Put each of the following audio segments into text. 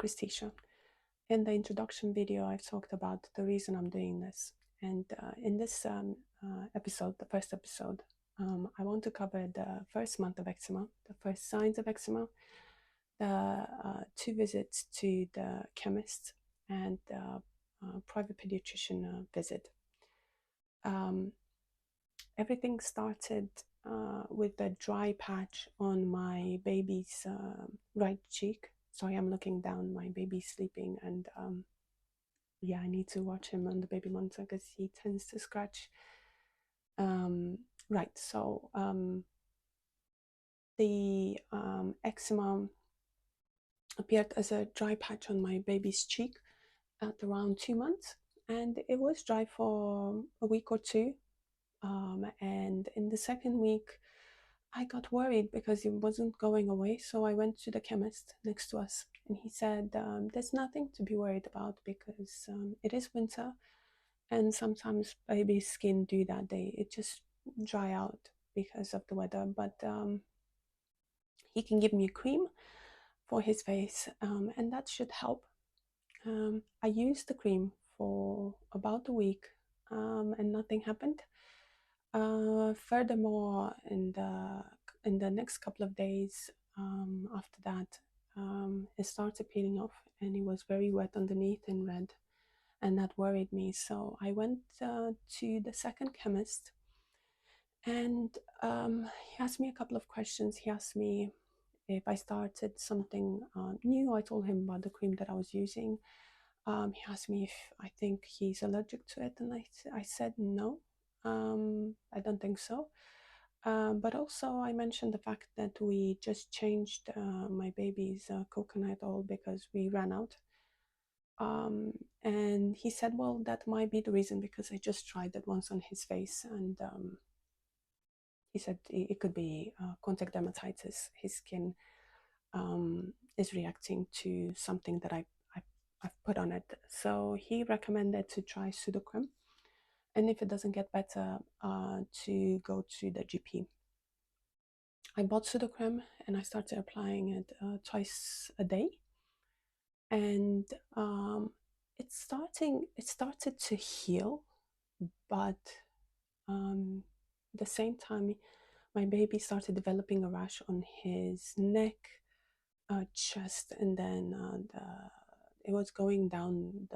Christisha. In the introduction video, I've talked about the reason I'm doing this. And in this episode, the first episode, I want to cover the first month of eczema, the first signs of eczema, the 2 visits to the chemist, and the private pediatrician visit. Everything started with a dry patch on my baby's right cheek. Sorry, I'm looking down. My baby's sleeping, and yeah, I need to watch him on the baby monitor because he tends to scratch. Right, so the eczema appeared as a dry patch on my baby's cheek at around 2 months, and it was dry for a week or two. And in the second week, I got worried because it wasn't going away. So I went to the chemist next to us, and he said, there's nothing to be worried about because it is winter, and sometimes baby's skin do that. It just dry out because of the weather. But he can give me a cream for his face, and that should help. I used the cream for about a week, and nothing happened. Furthermore, in the next couple of days after that, it started peeling off, and it was very wet underneath and red, and that worried me. So I went to the second chemist, and he asked me a couple of questions. He asked me if I started something new. I told him about the cream that I was using. He asked me if I think he's allergic to it, and I said no. I don't think so. But also I mentioned the fact that we just changed my baby's coconut oil because we ran out. And he said, well, that might be the reason because I just tried it once on his face, and he said it could be contact dermatitis. His skin is reacting to something that I've put on it. So he recommended to try pseudocreme, and if it doesn't get better, to go to the GP. I bought pseudocreme and I started applying it twice a day, and it started to heal, but at the same time, my baby started developing a rash on his neck, chest, and then it was going down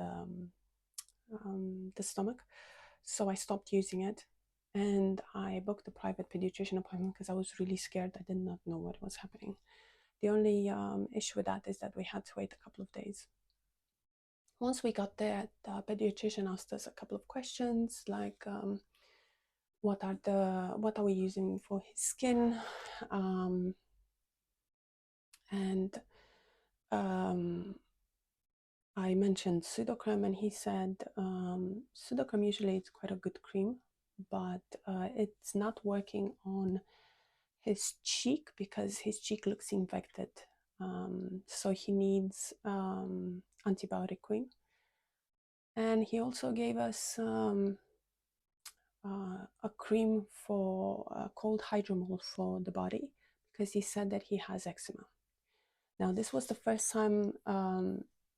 the stomach. So I stopped using it, and I booked a private pediatrician appointment because I was really scared. I did not know what was happening. The only issue with that is that we had to wait a couple of days. Once we got there, the pediatrician asked us a couple of questions like, what are we using for his skin, and I mentioned pseudocreme, and he said pseudocreme usually is quite a good cream, but it's not working on his cheek because his cheek looks infected. So he needs antibiotic cream. And he also gave us a cream for cold hydromol for the body because he said that he has eczema. Now, this was the first time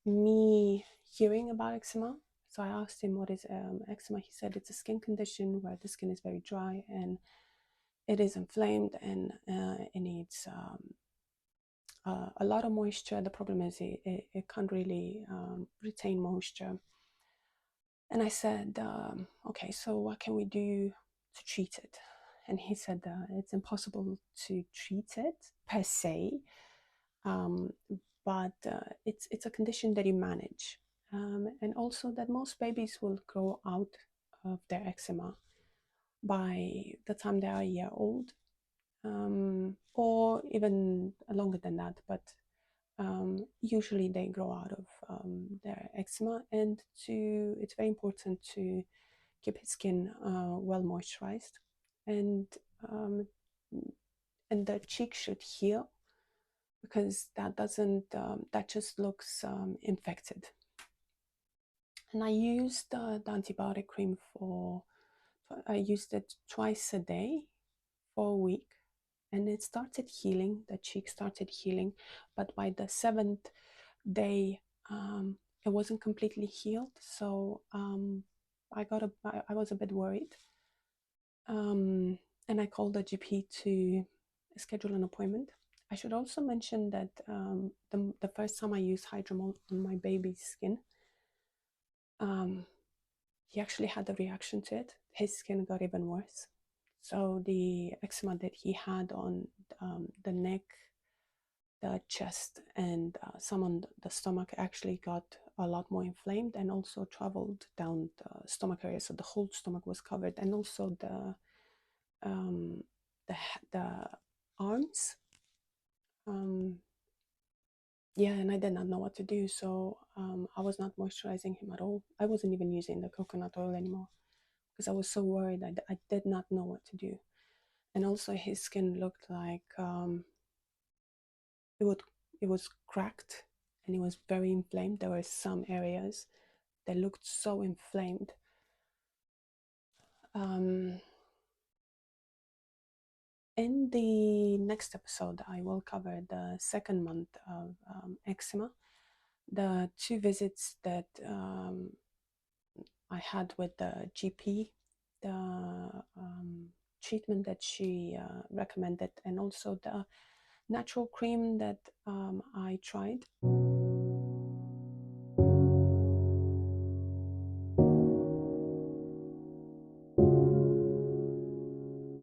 me hearing about eczema. So I asked him, what is eczema? He said it's a skin condition where the skin is very dry and it is inflamed, and it needs a lot of moisture. The problem is it can't really retain moisture. And I said, okay, so what can we do to treat it? And he said it's impossible to treat it per se, but it's a condition that you manage, and also that most babies will grow out of their eczema by the time they are a year old, or even longer than that, but usually they grow out of their eczema. And it's very important to keep his skin well moisturized, and the cheek should heal, because that doesn't that just looks infected. And I used the antibiotic cream I used it twice a day for a week, and it started healing. The cheek started healing, but by the 7th day, it wasn't completely healed. So I was a bit worried. And I called the GP to schedule an appointment. I should also mention that the first time I used Hydromol on my baby's skin, he actually had a reaction to it. His skin got even worse. So the eczema that he had on the neck, the chest, and some on the stomach actually got a lot more inflamed and also traveled down the stomach area. So the whole stomach was covered, and also um, the arms. Yeah, and I did not know what to do. So I was not moisturizing him at all. I wasn't even using the coconut oil anymore because I was so worried. I did not know what to do. And also his skin looked like it would it was cracked and it was very inflamed. There were some areas that looked so inflamed. Um, in the next episode, I will cover the second month of eczema, the 2 visits that I had with the GP, the treatment that she recommended, and also the natural cream that I tried.